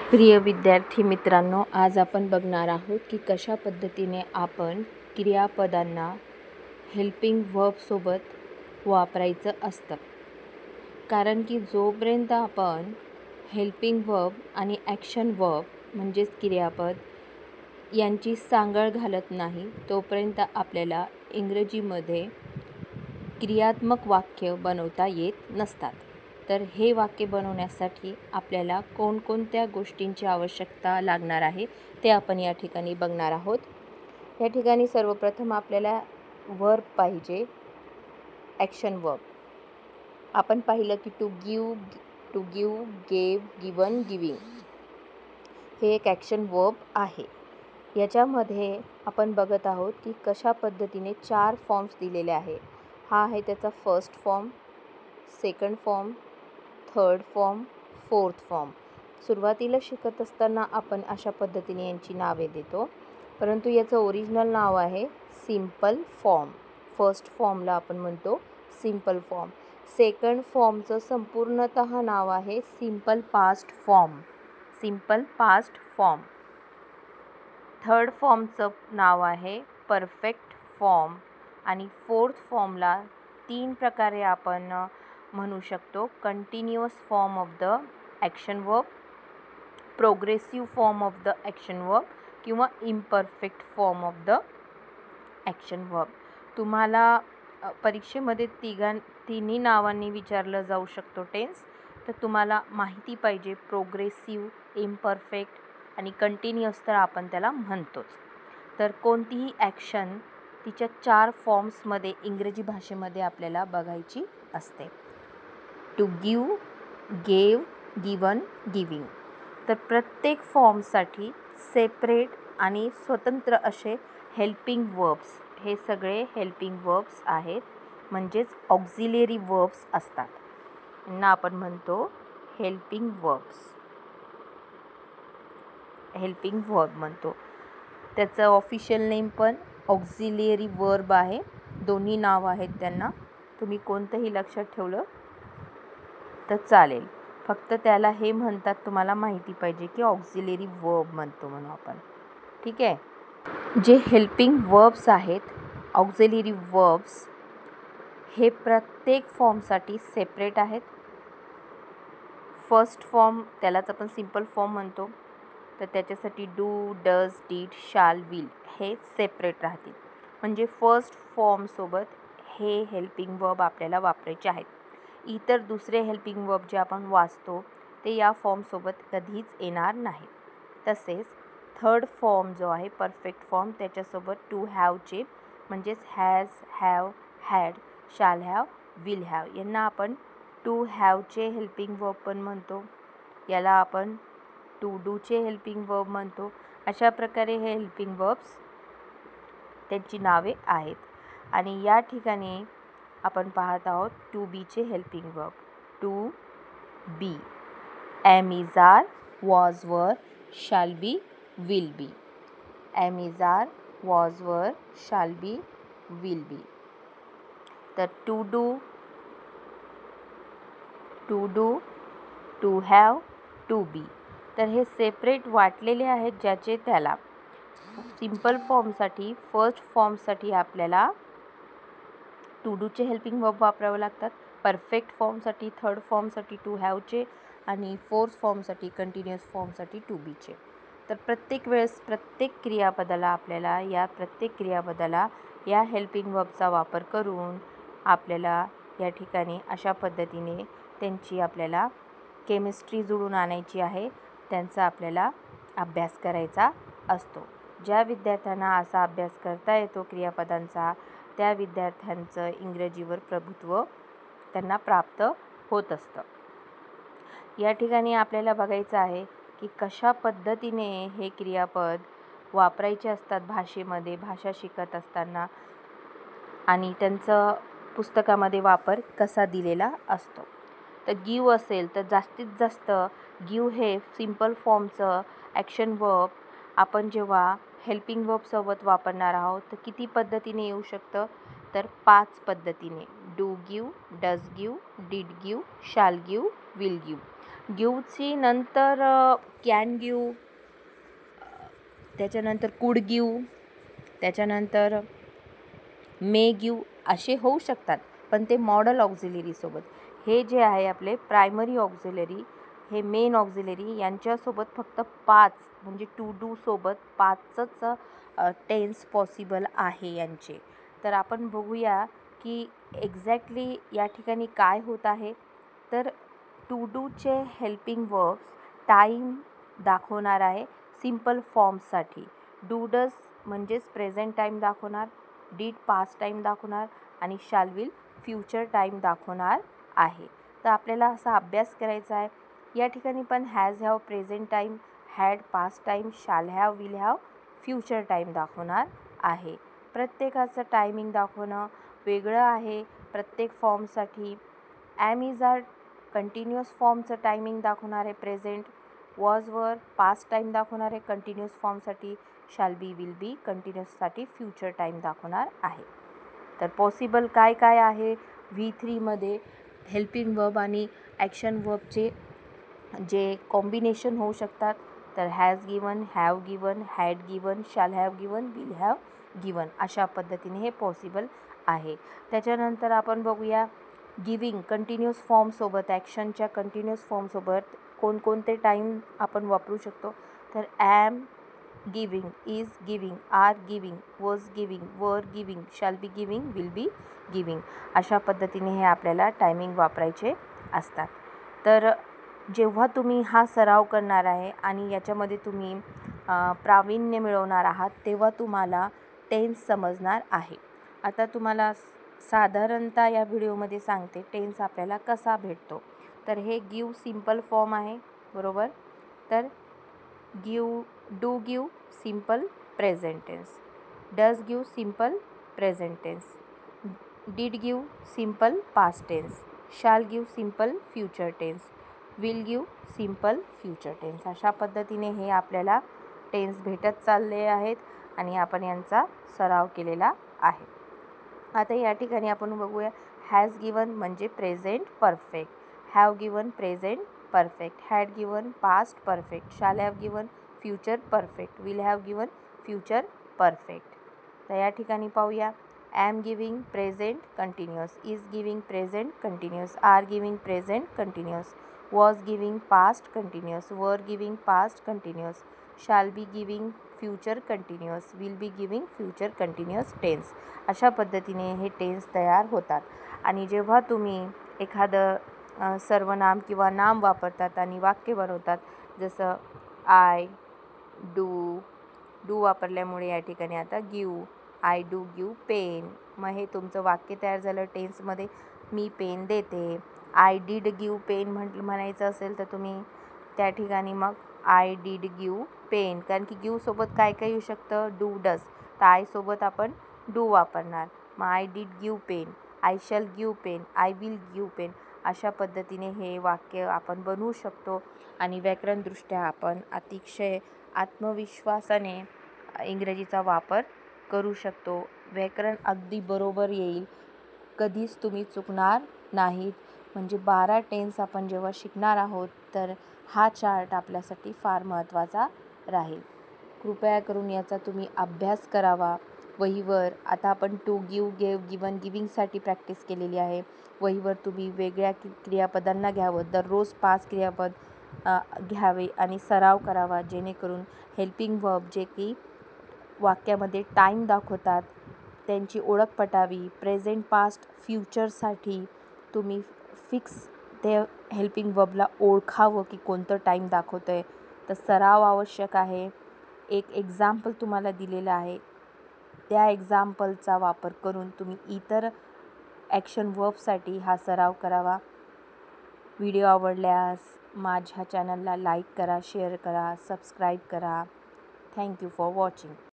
प्रिय विद्यार्थी मित्रांनो, आज आपण बघणार आहोत की कशा पद्धतीने आपण क्रियापदांना हेल्पिंग वर्बसोबत वापरायचं असतं. कारण की जोपर्यंत आपण हेल्पिंग वर्ब आणि ॲक्शन वर्ब म्हणजेच क्रियापद यांची सांगड घालत नाही तोपर्यंत आपल्याला इंग्रजीमध्ये क्रियात्मक वाक्य बनवता येत नसतात. तर हे वाक्य बनवण्यासाठी आपल्याला कोणकोणत्या गोष्टींची आवश्यकता लागणार आहे ते आपण या ठिकाणी बघणार आहोत. या ठिकाणी सर्वप्रथम आपल्याला वर्ब पाहिजे, ॲक्शन वर्ब. आपण पाहिलं की to give, gave, given, giving हे एक ॲक्शन वर्ब आहे. याच्यामध्ये आपण बघत आहोत की कशा पद्धतीने 4 फॉर्म्स दिलेले आहे. हा आहे त्याचा first form, second form, third form, fourth form. सुरुवातीला शिकत असताना आपण अशा पद्धतीने यांची नावे देतो, परंतु याचं ओरिजिनल नाव आहे सिम्पल फॉर्म. फर्स्ट फॉर्मला आपण म्हणतो सिम्पल फॉर्म. सेकंड फॉर्मचं संपूर्णतः नाव आहे simple past form. Simple past form. Third फॉर्मचं नाव आहे परफेक्ट फॉर्म. आणि फोर्थ फॉर्मला 3 प्रकारे आपण म्हणू शकतो. Continuous form of the action verb, progressive form of the action verb किंवा imperfect form of the action verb. तुम्हाला परीक्षेमध्ये तिन्ही नावांनी विचारलं जाऊ शकतो टेन्स. तर तुम्हाला माहिती पाहिजे प्रोग्रेसिव्ह, इम्परफेक्ट आणि कंटिन्युअस तर आपण त्याला म्हणतोच. तर कोणतीही ॲक्शन तिच्या 4 फॉर्म्समध्ये इंग्रजी भाषेमध्ये आपल्याला बघायची असते. To give, gave, given, giving. तर प्रत्येक फॉर्मसाठी सेपरेट आणि स्वतंत्र असे हेल्पिंग वर्ब्स, हे सगळे हेल्पिंग वर्ब्स आहेत, म्हणजेच ऑक्झिलरी वर्ब्स असतात. यांना आपण म्हणतो हेल्पिंग वर्ब्स. हेल्पिंग वर्ब म्हणतो. त्याचं ऑफिशियल नेम पण ऑक्झिलरी वर्ब आहे. दोन्ही नाव आहेत त्यांना. तुम्ही कोणतंही लक्षात ठेवलं तर चालेल. फक्त त्याला हे म्हणतात तुम्हाला माहिती पाहिजे की ऑक्झिलरी वर्ब म्हणतो म्हणून आपण. ठीक आहे. जे हेल्पिंग वर्ब्स आहेत, ऑक्झिलरी वर्ब्स, हे प्रत्येक फॉर्मसाठी सेपरेट आहेत. फर्स्ट फॉर्म त्यालाच आपण सिम्पल फॉर्म म्हणतो. तर त्याच्यासाठी डू, डज, डीड, शाल, विल हे सेपरेट राहतील. म्हणजे फर्स्ट फॉर्मसोबत हे हेल्पिंग वर्ब आपल्याला वापरायचे आहेत. इतर दुसरे हेल्पिंग वर्ब जे आपण वाचतो ते या फॉर्मसोबत कधीच येणार नाही. तसेच थर्ड फॉर्म जो आहे परफेक्ट फॉर्म, त्याच्यासोबत टू हॅवचे म्हणजेच हॅज, हॅव, हॅड, शाल हॅव, विल हॅव यांना आपण टू हॅवचे हेल्पिंग वर्ब पण म्हणतो. याला आपण टू डूचे हेल्पिंग वर्ब म्हणतो. अशा प्रकारे हे हेल्पिंग वर्ब्स त्यांची नावे आहेत. आणि या ठिकाणी आपण पाहत आहोत टू बीचे helping verb. To be, am is are, was were, shall be, will be. Am is are, was were, shall be, will be. तर to do, to have, to be. तर हे सेपरेट वाटलेले आहेत ज्याचे त्याला. सिम्पल फॉर्मसाठी, फर्स्ट फॉर्मसाठी आपल्याला to डूचे helping verb वापरावे लागतात. परफेक्ट फॉर्मसाठी, थर्ड फॉर्मसाठी टू हॅवचे आणि फोर्थ फॉर्मसाठी, कंटिन्युअस फॉर्मसाठी टू बीचे. तर प्रत्येक वेळेस प्रत्येक क्रियापदाला या हेल्पिंग वर्बचा वापर करून आपल्याला या ठिकाणी अशा पद्धतीने त्यांची आपल्याला केमिस्ट्री जुळून आणायची आहे. त्यांचा आपल्याला अभ्यास करायचा असतो. ज्या विद्यार्थ्यांना असा अभ्यास करता येतो क्रियापदांचा, त्या विद्यार्थ्यांचं इंग्रजीवर प्रभुत्व त्यांना प्राप्त होत असतं. या ठिकाणी आपल्याला बघायचं आहे की कशा पद्धतीने हे क्रियापद वापरायचे असतात भाषेमध्ये, भाषा शिकत असताना, आणि त्यांचं पुस्तकामध्ये वापर कसा दिलेला असतो. तर गिव असेल तर जास्तीत जास्त गिव हे सिम्पल फॉर्मचं ॲक्शन वर्ब आपण जेव्हा हेल्पिंग वर्बसोबत वापरणार आहोत तर किती पद्धतीने येऊ शकतं, तर 5 पद्धतीने. Do give, does give, did give, शाल गिव, विल गिव. गिवची नंतर कॅन गिव, त्याच्यानंतर कुड गिव, त्याच्यानंतर मे गिव असे होऊ शकतात. पण ते मॉडल ऑक्झिलरीसोबत. हे जे आहे आपले प्रायमरी ऑक्झिलरी, हे मेन ऑक्झिलरी यांच्यासोबत फक्त 5 म्हणजे टू डू सोबत 5च टेन्स पॉसिबल आहे यांचे. तर आपण बघूया की एक्झॅक्टली या ठिकाणी काय होत आहे. तर टू डूचे हेल्पिंग वर्ब्स टाईम दाखवणार आहे सिम्पल फॉर्म्ससाठी. डू डज म्हणजेच प्रेझेंट टाईम दाखवणार, डीड पास्ट टाईम दाखवणार आणि शाल विल फ्युचर टाईम दाखवणार आहे. तर आपल्याला असा अभ्यास करायचा आहे. या ठिकाणी पण has have present time, had past time, shall have, will have future time दाखवणार आहे. प्रत्येकाचं टायमिंग दाखवणं वेगळं आहे प्रत्येक फॉर्मसाठी. ॲम इज आर कंटिन्युअस फॉर्मचं टायमिंग दाखवणार आहे present. Was were past time दाखवणार आहे कंटिन्युअस फॉर्मसाठी. शाल बी, विल बी कंटिन्युअससाठी फ्युचर टाईम दाखवणार आहे. तर पॉसिबल काय काय आहे V3मध्ये हेल्पिंग वर्ब आणि ॲक्शन वर्बचे जे कॉम्बिनेशन होऊ शकतात. तर has given, have given, had given, shall have given, will have given अशा पद्धतीने हे पॉसिबल आहे. त्याच्यानंतर आपण बघूया गिविंग कंटिन्युअस फॉर्मसोबत, ॲक्शनच्या कंटिन्युअस फॉर्मसोबत कोणकोणते टाईम आपण वापरू शकतो. तर am giving, is giving, are giving, was giving, were giving, shall be giving, will be giving अशा पद्धतीने हे आपल्याला टायमिंग वापरायचे असतात. तर जेव्हा तुम्ही हा सराव करणार आहे आणि याच्यामध्ये तुम्ही प्रावीण्य मिळवणार आहात तेव्हा तुम्हाला टेन्स समजणार आहे. आता तुम्हाला साधारणतः या व्हिडिओमध्ये सांगते टेन्स आपल्याला कसा भेटतो. तर हे गिव सिम्पल फॉर्म आहे बरोबर. तर give, do give simple present tense, does give simple present tense, did give simple past tense, shall give simple future tense, will give simple future tense अशा पद्धतीने हे आपल्याला टेन्स भेटत चालले आहेत आणि आपण यांचा सराव केलेला आहे. आता या ठिकाणी आपण बघूया हॅज गिवन म्हणजे present perfect, have given present perfect, had given past perfect, shall have given future perfect, will have given future perfect. तर या ठिकाणी पाहूया am giving present continuous, is giving present continuous, are giving present continuous, was giving past continuous, were giving past continuous, shall be giving future continuous, will be giving future continuous tense अशा पद्धतीने हे tense तयार होतात. आणि जेव्हा तुम्ही एखादं सर्वनाम किंवा नाम वापरतात आणि वाक्य बनवतात जसं आय डू वापरल्यामुळे या ठिकाणी आता give, I do give pen. मग हे तुमचं वाक्य तयार झालं टेन्समध्ये. मी पेन देते. आय डीड गिव पेन म्हणायचं असेल तर तुम्ही त्या ठिकाणी मग आय डीड गिव पेन, कारण की गिवसोबत काय काय येऊ शकतं डू डज, तर आयसोबत आपण डू वापरणार. मग I did give pen, I shall give pen, I will give pen अशा पद्धतीने हे वाक्य आपण बनवू शकतो. आणि व्याकरणदृष्ट्या आपण अतिशय आत्मविश्वासाने इंग्रजीचा वापर करू शकतो. व्याकरण अगदी बरोबर येईल, कधीच तुम्ही चुकणार नाहीत. म्हणजे 12 टेन्स आपण जेव्हा शिकणार आहोत तर हा चार्ट आपल्यासाठी फार महत्त्वाचा राहील. कृपया करून याचा तुम्ही अभ्यास करावा वहीवर. आता आपण टू गिव, गेव, गिवन, गिविंगसाठी प्रॅक्टिस केलेली आहे. वहीवर तुम्ही वेगळ्या क्रियापदांना घ्यावं, दररोज 5 क्रियापद घ्यावे आणि सराव करावा, जेणेकरून हेल्पिंग वर्ब जे की वाक्यामध्ये टाईम दाखवतात त्यांची ओळख पटावी. प्रेझेंट पास्ट फ्युचरसाठी तुम्ही फिक्स ते हेल्पिंग वर्बला ओळखावं की कोणतं टाईम दाखवतं आहे. तर सराव आवश्यक आहे. एक एक्झाम्पल तुम्हाला दिलेलं आहे, त्या एक्झाम्पलचा वापर करून तुम्ही इतर ॲक्शन वर्बसाठी हा सराव करावा. व्हिडिओ आवडल्यास माझ्या चॅनलला लाईक करा, शेअर करा, सबस्क्राईब करा. Thank you for watching.